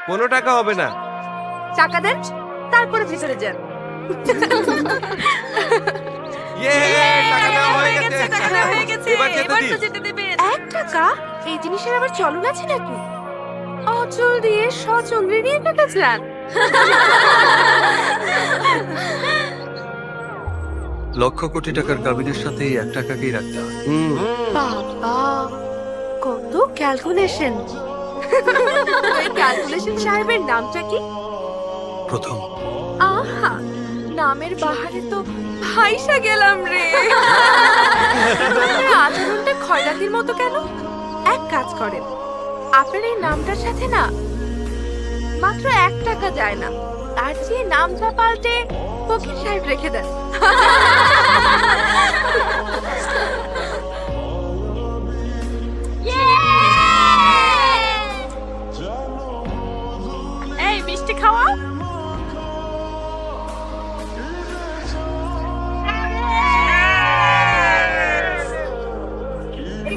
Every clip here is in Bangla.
কোনো টাকা হবে না। টাকা দেন, তারপরে ভিতরে যান। ইয়ে, টাকা দেওয়া হয়ে গেছে। এবার যেতে দিন। 1 টাকা? এই জিনিসের আবার চলন আছে নাকি? অচল দিয়ে সচল নিয়ে টাকা চান? লক্ষ কোটি টাকার কাবিনের সাথে এই 1 টাকাকেই রাখতে হয়। বাবা, কত ক্যালকুলেশন! ওই ক্যালকুলেশন সাহেবের নামটা কি? প্রথম। আহা, নামের বাহারে তো ভাইসা গেলাম রে। আপনার আচরণটা খয়রাতির মতো কেন? এক কাজ করেন, আপনার এই নামটার সাথে না মাত্র 1 টাকা যায় না, তার চেয়ে নামটা পাল্টে ফকির সাহেব রেখে দেন। এই মিষ্টি খাওয়া।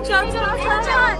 চল চল চল চল।